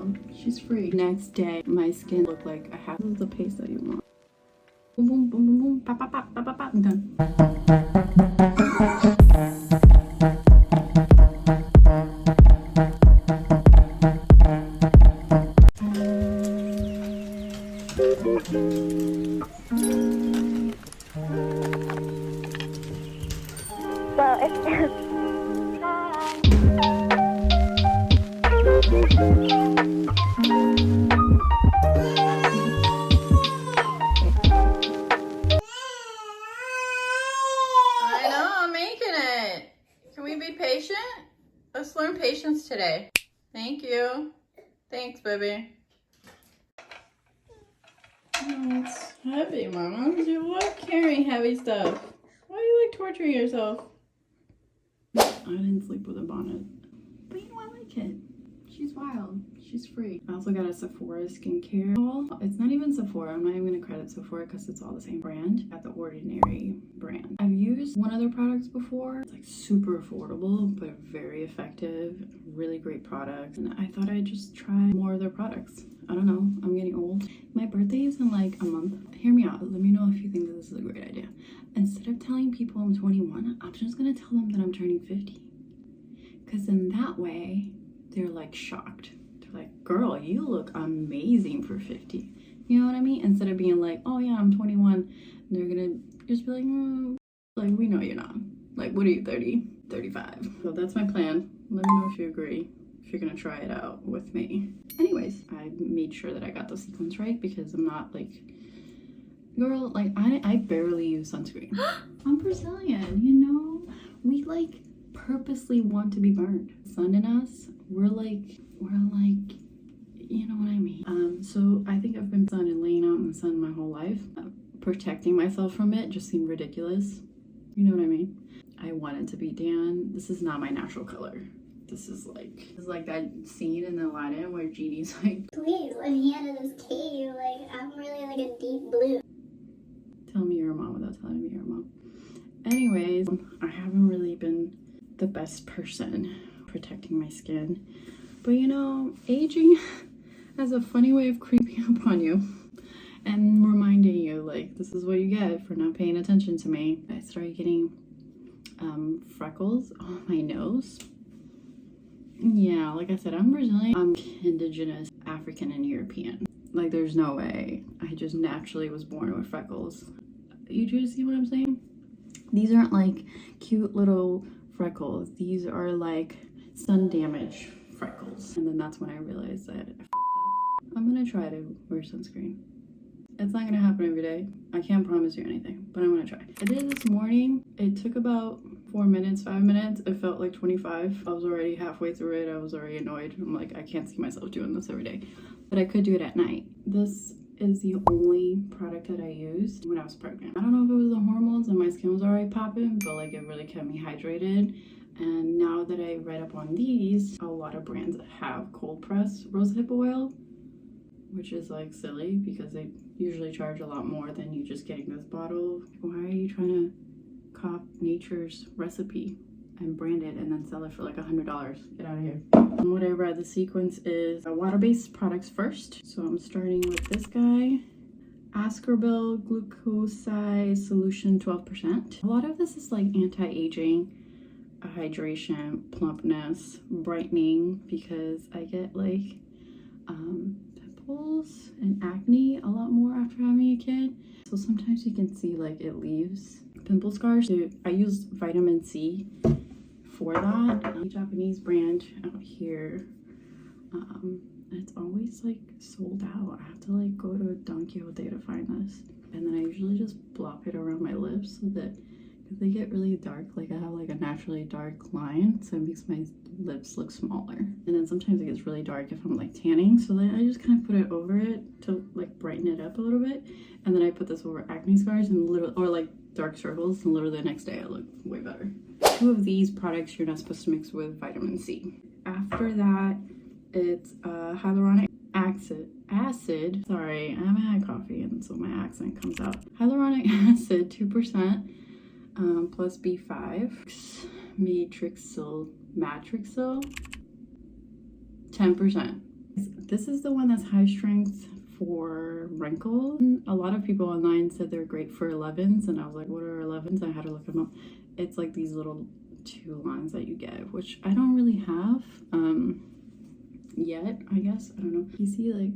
wild. She's free. Next day, my skin looked like I have the pace that you want. Boom, boom, boom, boom, boom, pop, pop, pop, pop, pop, pop, I'm done. I know, I'm making it. Can we be patient? Let's learn patience today. Thank you. Thanks, baby. Oh, it's heavy, Mama. You love carrying heavy stuff. Why do you like torturing yourself? I didn't sleep with a bonnet. But you know, I like it. She's wild. She's free. I also got a Sephora skincare haul. It's not even Sephora. I'm not even going to credit Sephora because it's all the same brand. At the Ordinary brand. I've used one of their products before. It's like super affordable, but very effective. Really great products. And I thought I'd just try more of their products. I don't know. I'm getting old. My birthday is in like a month. Hear me out. Let me know if you think that this is a great idea. Instead of telling people I'm 21, I'm just going to tell them that I'm turning 50. Because in that way, they're like shocked. They're like, girl, you look amazing for 50. You know what I mean? Instead of being like, oh yeah, I'm 21. They're gonna just be like, like, we know you're not. Like, what are you, 30? 35. So that's my plan. Let me know if you agree. If you're gonna try it out with me. Anyways, I made sure that I got the sequence right because I'm not like, girl, like I barely use sunscreen. I'm Brazilian, you know? We like purposely want to be burned. Sun in us, we're like, you know what I mean? So I think I've been sun and laying out in the sun my whole life. Protecting myself from it just seemed ridiculous. You know what I mean? I wanted to be tan. This is not my natural color. This is like that scene in Aladdin where Genie's like, please let me out of this cave. Like, I'm really like a deep blue. Tell me you're a mom without telling me you're a mom. Anyways, I haven't really been the best person protecting my skin. But you know, aging has a funny way of creeping up on you and reminding you, like, this is what you get for not paying attention to me. I started getting freckles on my nose. Yeah, like I said, I'm Brazilian. I'm indigenous, African, and European. Like, there's no way. I just naturally was born with freckles. You just see what I'm saying? These aren't like cute little freckles. These are like sun damage freckles. And then that's when I realized that I fucked up. I'm gonna try to wear sunscreen. It's not gonna happen every day. I can't promise you anything, but I'm gonna try. I did it this morning. It took about 4 minutes, 5 minutes. It felt like 25. I was already halfway through it. I was already annoyed. I'm like, I can't see myself doing this every day. But I could do it at night. This is the only product that I used when I was pregnant. I don't know if it was the hormones and my skin was already popping, but like it really kept me hydrated. And now that I read up on these, a lot of brands have cold press rosehip oil, which is like silly because they usually charge a lot more than you just getting this bottle. Why are you trying to cop nature's recipe and brand it and then sell it for like $100? Get out of here. And what I read, the sequence is water-based products first. So I'm starting with this guy. Ascorbyl Glucoside Solution 12%. A lot of this is like anti-aging, hydration, plumpness, brightening, because I get like pimples and acne a lot more after having a kid. So sometimes you can see like it leaves pimple scars. So I use vitamin C for that. A Japanese brand out here. It's always like sold out. I have to like go to Don Quixote to find this. And then I usually just blop it around my lips so that if they get really dark, like I have like a naturally dark line, so it makes my lips look smaller. And then sometimes it gets really dark if I'm like tanning, so then I just kind of put it over it to like brighten it up a little bit. And then I put this over acne scars and literally, or like dark circles, and literally the next day I look way better. 2 of these products you're not supposed to mix with vitamin C. After that, it's hyaluronic acid. Sorry, I haven't had coffee and so my accent comes out. Hyaluronic acid 2%. Plus B5, matrixyl 10%. This is the one that's high strength for wrinkles. A lot of people online said they're great for 11s, and I was like, what are 11s? I had to look them up. It's like these little 2 lines that you get, which I don't really have yet, I guess. I don't know. You see, like,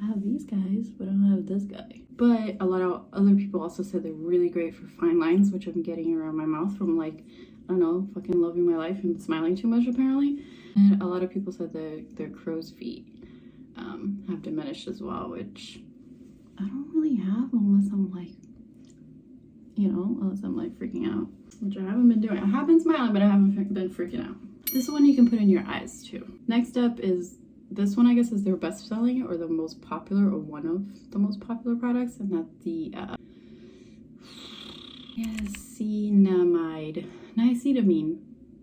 I have these guys, but I don't have this guy. But a lot of other people also said they're really great for fine lines, which I'm getting around my mouth from, like, I don't know, fucking loving my life and smiling too much apparently. And a lot of people said that their crow's feet have diminished as well, which I don't really have unless I'm like, you know, unless I'm like freaking out, which I haven't been doing. I have been smiling, but I haven't been freaking out. This one you can put in your eyes too. Next up is this one, I guess, is their best selling or the most popular or one of the most popular products, and that's the niacinamide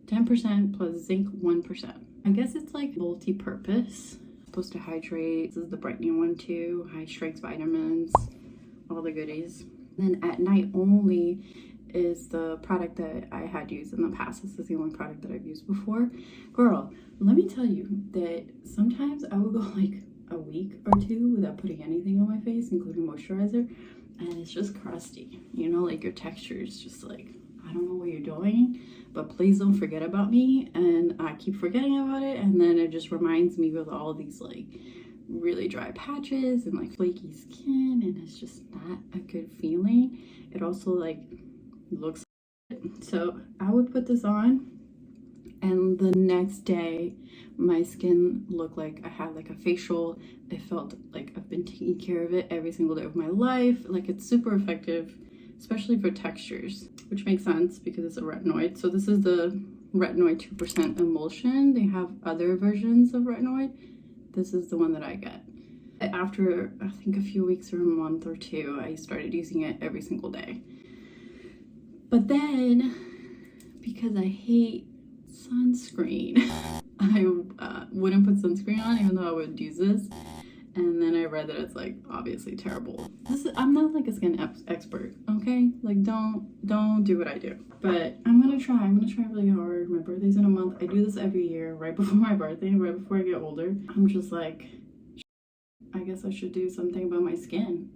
10% plus zinc 1%. I guess it's like multi-purpose. Supposed to hydrate. This is the brightening one too. High strength vitamins, all the goodies. Then at night only is the product that I had used in the past. This is the only product that I've used before. Girl, let me tell you that sometimes I would go like a week or 2 without putting anything on my face, including moisturizer, and it's just crusty. You know, like your texture is just like, I don't know what you're doing, but please don't forget about me. And I keep forgetting about it, and then it just reminds me with all these like really dry patches and like flaky skin, and it's just not a good feeling. It also like looks good. So I would put this on, and the next day my skin looked like I had like a facial. It felt like I've been taking care of it every single day of my life. Like, it's super effective, especially for textures, which makes sense because it's a retinoid. So this is the retinoid 2% emulsion. They have other versions of retinoid. This is the one that I get. After I think a few weeks or a month or 2, I started using it every single day. But then, because I hate sunscreen, I wouldn't put sunscreen on even though I would use this. And then I read that it's like obviously terrible. I'm not like a skin expert, okay? Like, don't do what I do. But I'm gonna try really hard. My birthday's in a month. I do this every year, right before my birthday, right before I get older. I'm just like, I guess I should do something about my skin.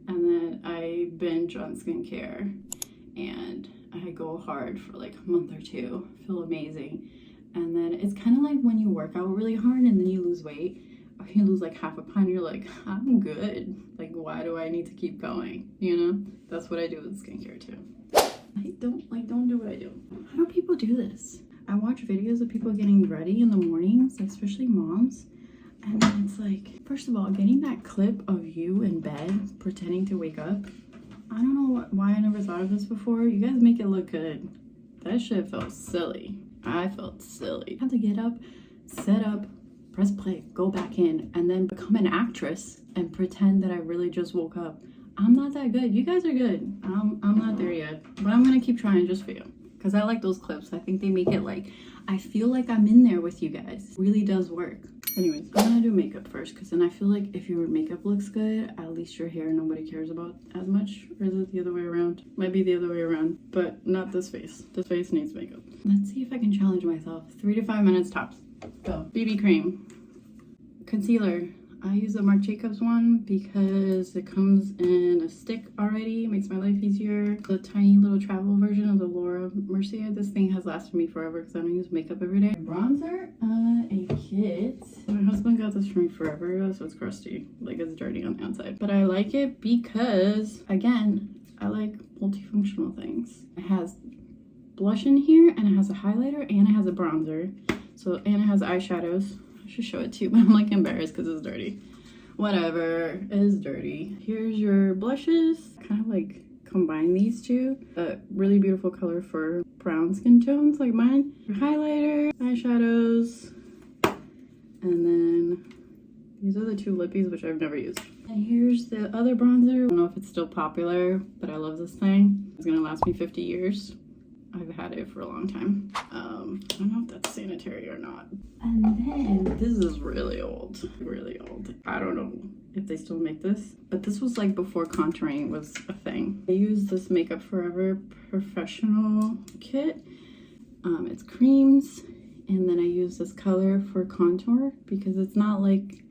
And then I binge on skincare, and I go hard for like a month or 2, feel amazing. And then it's kind of like when you work out really hard and then you lose weight, or you lose like half a pound, you're like, I'm good. Like, why do I need to keep going? You know? That's what I do with skincare too. Don't do what I do. How do people do this? I watch videos of people getting ready in the mornings, like especially moms. And then it's like, first of all, getting that clip of you in bed pretending to wake up. I don't know why I never thought of this before. You guys make it look good. That shit felt silly. I felt silly. I had to get up, set up, press play, go back in, and then become an actress and pretend that I really just woke up. I'm not that good. You guys are good. I'm not there yet, but I'm gonna keep trying just for you, because I like those clips. I think they make it like I feel like I'm in there with you guys. It really does work. Anyways, I'm gonna do makeup first, because then I feel like if your makeup looks good, at least your hair nobody cares about as much. Or is it the other way around? Might be the other way around, but not this face. This face needs makeup. Let's see if I can challenge myself. 3 to 5 minutes tops. Go. BB cream. Concealer. I use the Marc Jacobs one because it comes in a stick already. It makes my life easier. The tiny little travel version of the Laura Mercier. This thing has lasted me forever because I don't use makeup every day. Bronzer, a kit. My husband got this for me forever ago, so it's crusty. Like, it's dirty on the outside. But I like it because, again, I like multifunctional things. It has blush in here, and it has a highlighter, and it has a bronzer. So, and it has eyeshadows. I should show it to you, but I'm like embarrassed because it's dirty. Whatever, it's dirty. Here's your blushes. Kind of like combine these two. A really beautiful color for brown skin tones like mine. Your highlighter, eyeshadows, and then these are the 2 lippies, which I've never used. And here's the other bronzer. I don't know if it's still popular, but I love this thing. It's gonna last me 50 years. I've had it for a long time. I don't know if that's sanitary or not. And then, this is really old. I don't know if they still make this, but this was like before contouring was a thing. I use this Makeup Forever Professional kit. It's creams And then I use this color for contour because it's not like,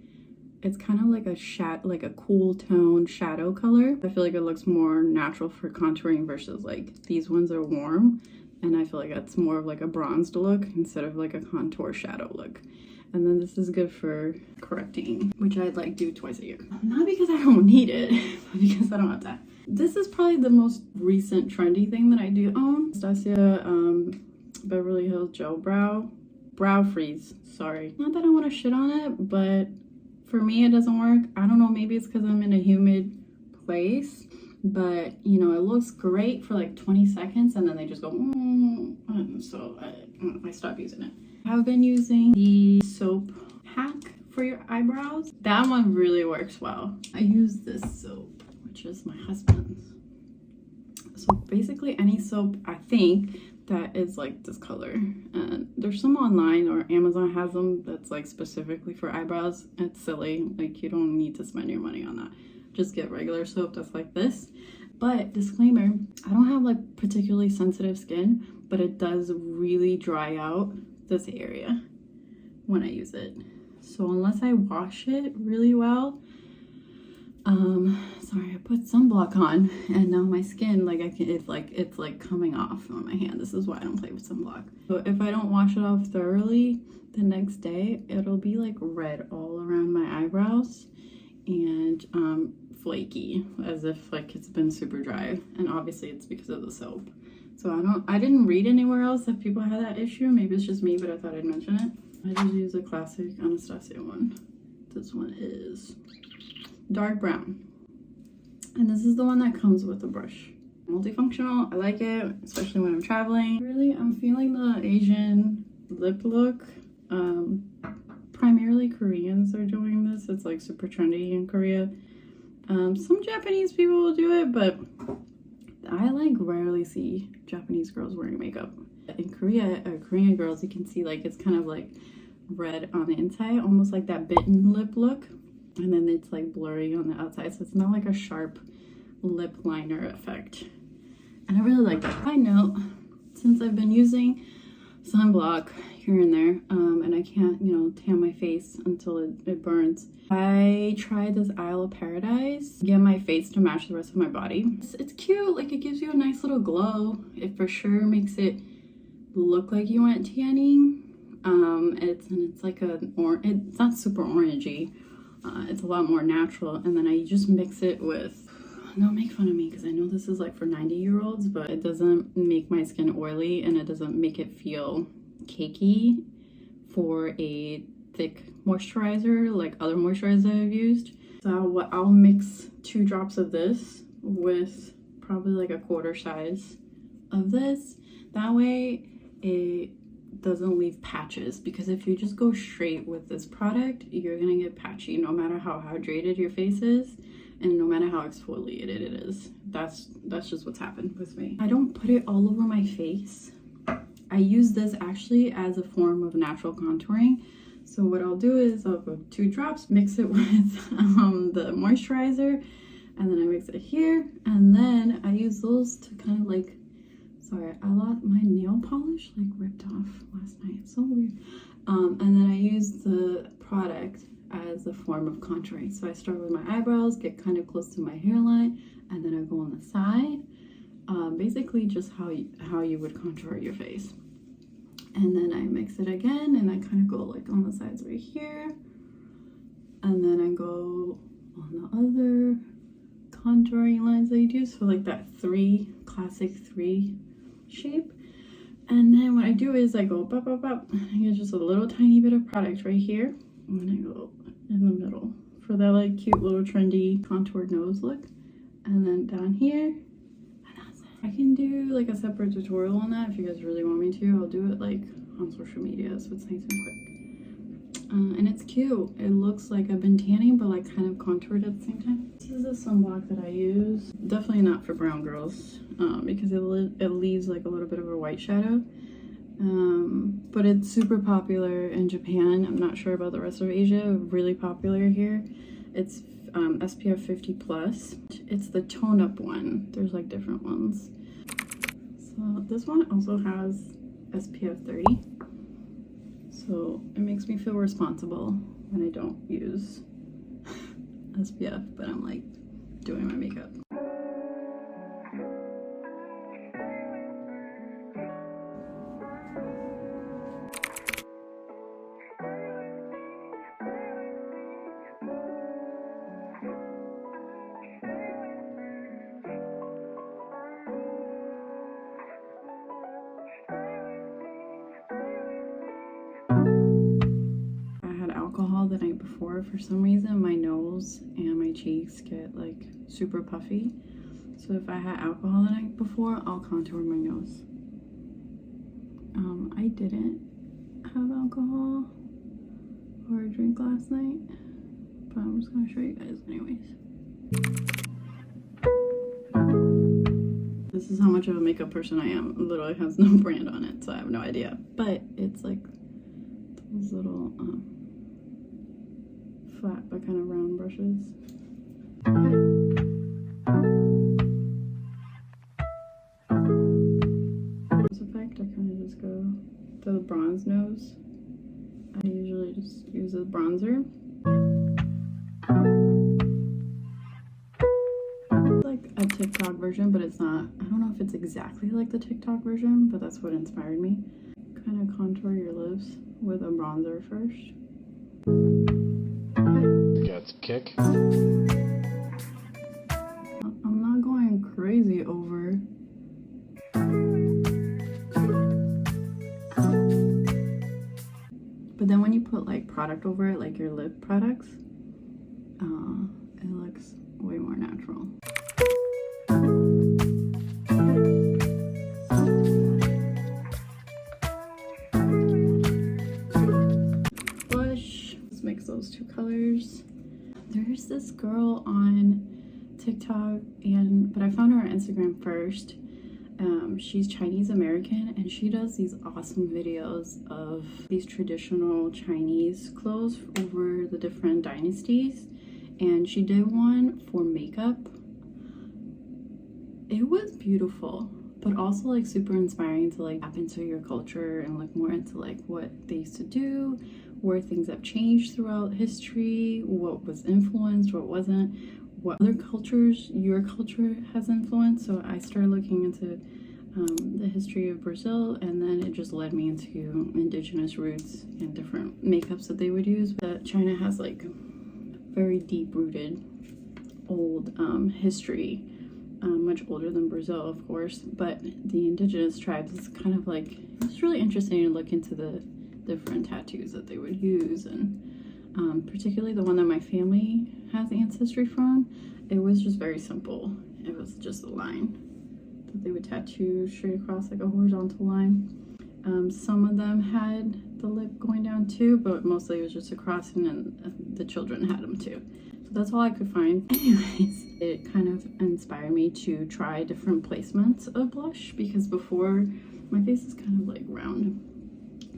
it's kind of like a cool tone shadow color. I feel like it looks more natural for contouring versus like these ones are warm, and I feel like that's more of like a bronzed look instead of like a contour shadow look. And then this is good for correcting, which I'd like do twice a year. Not because I don't need it, but because I don't have time. This is probably the most recent trendy thing that I do own. Anastasia Beverly Hills Gel Brow Freeze, sorry. Not that I want to shit on it, but for me it doesn't work. I don't know, maybe it's because I'm in a humid place, but you know, it looks great for like 20 seconds and then they just go, so I stopped using it. I've been using the soap hack for your eyebrows. That one really works well. I use this soap, which is my husband's. So basically any soap, I think, that is like this color, and there's some online or Amazon has them that's like specifically for eyebrows. It's silly, like you don't need to spend your money on that. Just get regular soap that's like this. But disclaimer, I don't have like particularly sensitive skin, but it does really dry out this area when I use it. So unless I wash it really well, sorry, I put sunblock on and now my skin, like it's like coming off on my hand. This is why I don't play with sunblock. So if I don't wash it off thoroughly, the next day it'll be like red all around my eyebrows and flaky, as if like it's been super dry. And obviously it's because of the soap. So I didn't read anywhere else that people had that issue. Maybe it's just me, but I thought I'd mention it. I just use a classic Anastasia one. This one is dark brown, and this is the one that comes with the brush. Multifunctional, I like it, especially when I'm traveling. Really, I'm feeling the Asian lip look. Primarily Koreans are doing this. It's like super trendy in Korea. Some Japanese people will do it, but I like rarely see Japanese girls wearing makeup. In Korea, Korean girls, you can see like it's kind of like red on the inside, almost like that bitten lip look. And then it's like blurry on the outside, so it's not like a sharp lip liner effect. And I really like that. Side note, since I've been using sunblock here and there, and I can't, you know, tan my face until it burns, I tried this Isle of Paradise. Get my face to match the rest of my body. It's cute, like it gives you a nice little glow. It for sure makes it look like you went tanning. It's like it's not super orangey. It's a lot more natural, and then I just mix it with, don't make fun of me because I know this is like for 90-year-olds, but it doesn't make my skin oily and it doesn't make it feel cakey for a thick moisturizer like other moisturizers I've used. So I'll mix 2 drops of this with probably like a quarter size of this. That way it doesn't leave patches, because if you just go straight with this product, you're gonna get patchy no matter how hydrated your face is and no matter how exfoliated it is. That's just what's happened with me. I don't put it all over my face. I use this actually as a form of natural contouring. So what I'll do is I'll go 2 drops, mix it with the moisturizer, and then I mix it here, and then I use those to kind of like, sorry, I lost my nail polish, like ripped off last night. It's so weird. And then I use the product as a form of contouring. So I start with my eyebrows, get kind of close to my hairline, and then I go on the side. Basically just how you would contour your face. And then I mix it again, and I kind of go like on the sides right here. And then I go on the other contouring lines that you do. So like that classic 3 shape. And then what I do is I go bop, I get just a little tiny bit of product right here, and then I go in the middle for that like cute little trendy contoured nose look. And then down here, and that's it. I can do like a separate tutorial on that if you guys really want me to. I'll do it like on social media, so it's nice and quick. And it's cute. It looks like I've been tanning, but like kind of contoured at the same time. This is a sunblock that I use. Definitely not for brown girls, because it leaves like a little bit of a white shadow. But it's super popular in Japan. I'm not sure about the rest of Asia. Really popular here. It's SPF 50 plus. It's the tone up one. There's like different ones. So this one also has SPF 30. So it makes me feel responsible when I don't use SPF, but I'm like doing my makeup. Alcohol the night before. For some reason my nose and my cheeks get like super puffy, so if I had alcohol the night before, I'll contour my nose. I didn't have alcohol or a drink last night, but I'm just gonna show you guys anyways. This is how much of a makeup person I am. It literally has no brand on it, so I have no idea, but it's like those little flat but kind of round brushes. This effect, I kind of just go to the bronze nose. I usually just use a bronzer. It's like a TikTok version, but it's not. I don't know if it's exactly like the TikTok version, but that's what inspired me. Kind of contour your lips with a bronzer first. Got some kick. I'm not going crazy over. But then when you put like product over it, like your lip products, it looks way more natural. Blush. Let's mix those two colors. There's this girl on TikTok, but I found her on Instagram first. She's Chinese American, and she does these awesome videos of these traditional Chinese clothes over the different dynasties. And she did one for makeup. It was beautiful, but also like super inspiring to like tap into your culture and look more into like what they used to do, where things have changed throughout history, what was influenced, what wasn't, what other cultures your culture has influenced. So I started looking into the history of Brazil, and then it just led me into indigenous roots and different makeups that they would use. But China has like very deep-rooted old history, much older than Brazil, of course, but the indigenous tribes is kind of like, it's really interesting to look into the different tattoos that they would use, and particularly the one that my family has ancestry from. It was just very simple. It was just a line that they would tattoo straight across, like a horizontal line. Some of them had the lip going down too, but mostly it was just across, and then the children had them too. So that's all I could find. Anyways, it kind of inspired me to try different placements of blush, because before, my face is kind of like round.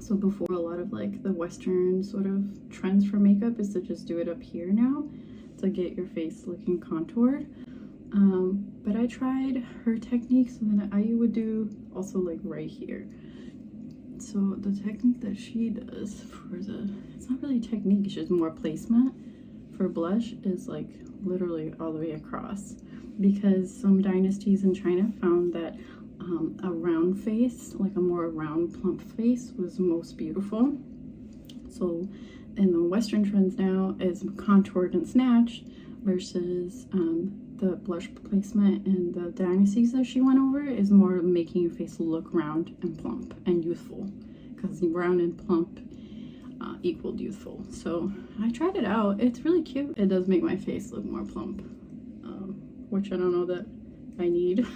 So before, a lot of like the Western sort of trends for makeup is to just do it up here now to get your face looking contoured. But I tried her technique, so then I would do also like right here. So the technique that she does for it's not really a technique, it's just more placement for blush, is like literally all the way across, because some dynasties in China found that a round face, like a more round plump face, was most beautiful. So in the Western trends now is contoured and snatched, versus the blush placement in the dynasties that she went over is more making your face look round and plump and youthful, because round and plump equaled youthful. So I tried it out. It's really cute. It does make my face look more plump, which I don't know that I need.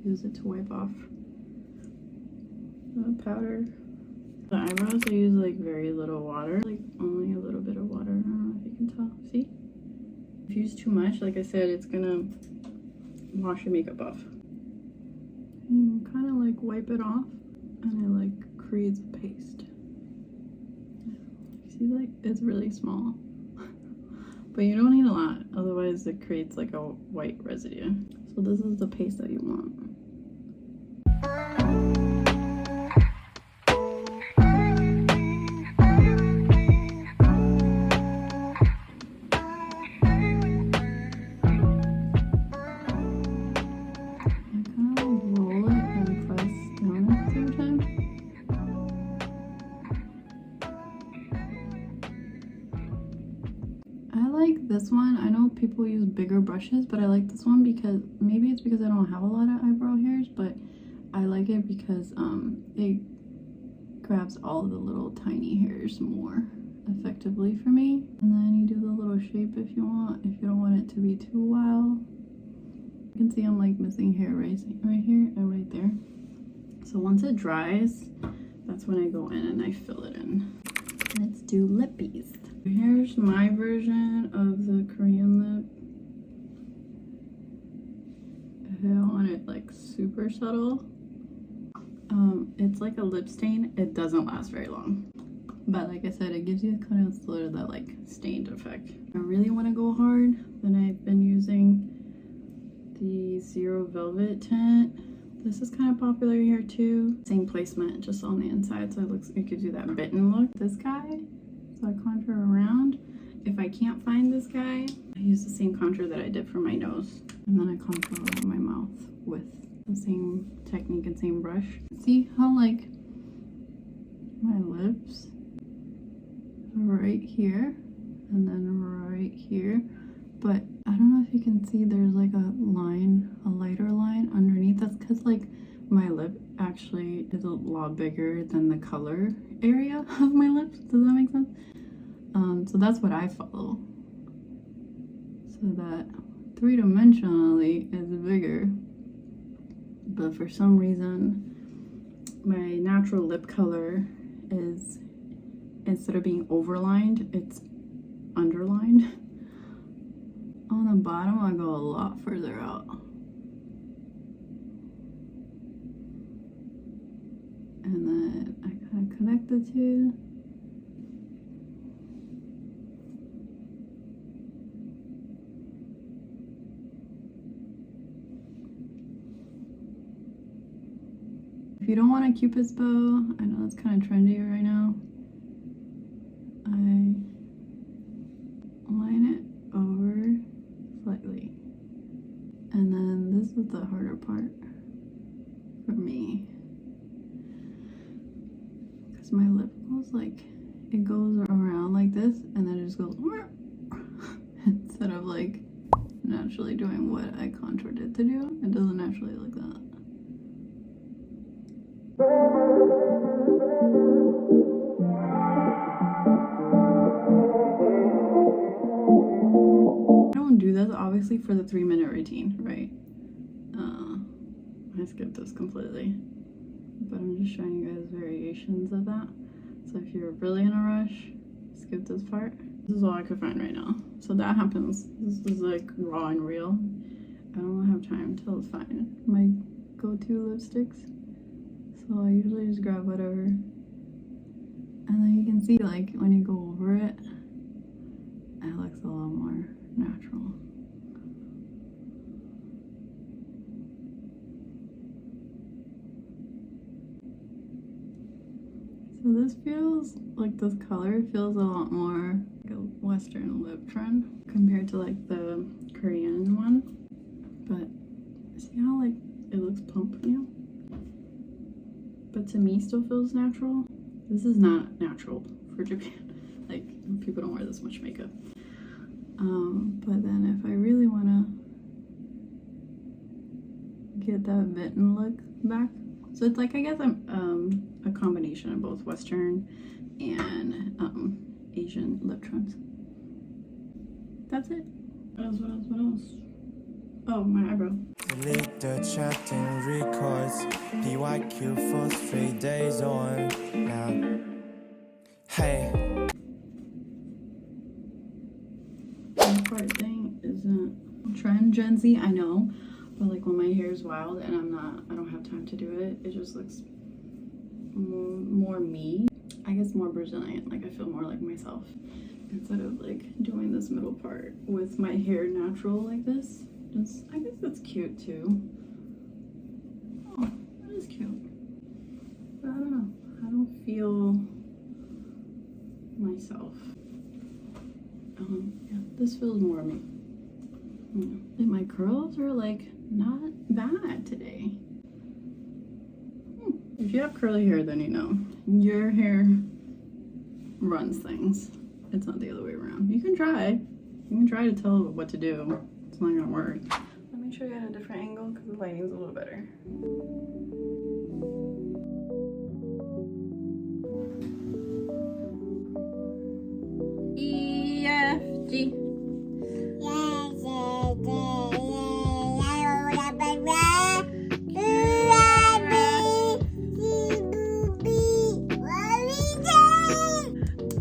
Use it to wipe off the powder. The eyebrows, I use like very little water, like only a little bit of water. I don't know if you can tell. See? If you use too much, like I said, it's gonna wash your makeup off. And kind of like wipe it off and it like creates a paste. See, like it's really small, but you don't need a lot, otherwise it creates like a white residue. So this is the paste that you want. This one, I know people use bigger brushes, but I like this one because maybe it's because I don't have a lot of eyebrow hairs, but I like it because it grabs all the little tiny hairs more effectively for me. And then you do the little shape if you want, if you don't want it to be too wild. You can see I'm like missing hair right here and right there. So once it dries, that's when I go in and I fill it in. Let's do lippies. Here's my version of the Korean lip. I don't want it like super subtle. It's like a lip stain. It doesn't last very long, but like I said, it gives you kind of sort of that like stained effect. I really want to go hard, then I've been using the Zero Velvet tint. This is kind of popular here too. Same placement, just on the inside, so it gives you that bitten look. This guy, so I contour around. If I can't find this guy, I use the same contour that I did for my nose, and then I contour around my mouth with the same technique and same brush. See how like my lips are right here and then right here, but I don't know if you can see there's like a line, a lighter line underneath. That's because like my lip actually is a lot bigger than the color area of my lips. Does that make sense? So that's what I follow, so that three-dimensionally is bigger, but for some reason my natural lip color is, instead of being overlined, it's underlined. On the bottom I go a lot further out, and then I kind of connect the two. If you don't want a Cupid's bow, I know that's kind of trendy right now, I line it over slightly. And then this is the harder part for me, because my lip goes like, it goes around like this and then it just goes instead of like naturally doing what I contoured it to do. It doesn't naturally look that. I don't do this obviously for the 3-minute routine, right? I skipped this completely, but I'm just showing you guys variations of that. So if you're really in a rush, skip this part. This is all I could find right now, so that happens. This is like raw and real. I don't have time to find my go-to lipsticks, so I usually just grab whatever, and then you can see like when you go over it, it looks a little more natural. So this feels like, this color feels a lot more like a Western lip trend compared to like the Korean one. But see how like it looks plump now? But to me still feels natural. This is not natural for Japan. Like, people don't wear this much makeup. But then if I really want to get that bitten look back, so it's like, I guess I'm a combination of both Western and Asian lip trends. That's it. What else? Oh, my eyebrow. Delete the chat and records. PYQ for 3 days on now. Hey. This part thing isn't trend Gen Z, I know, but like when my hair is wild and I don't have time to do it, it just looks more me. I guess more Brazilian, like I feel more like myself. Instead of like doing this middle part with my hair natural like this. I guess that's cute too. Oh, that is cute. But I don't know. I don't feel myself. Yeah, this feels more me. Yeah. My curls are like not bad today. If you have curly hair, then you know. Your hair runs things. It's not the other way around. You can try. You can try to tell what to do. It's not gonna work. Let me show you at a different angle because the lighting's a little better. E, F, G.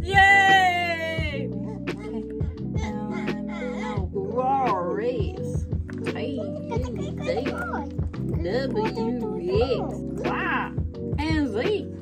Yay! Glorious. Hey, W, X, Y, and Z.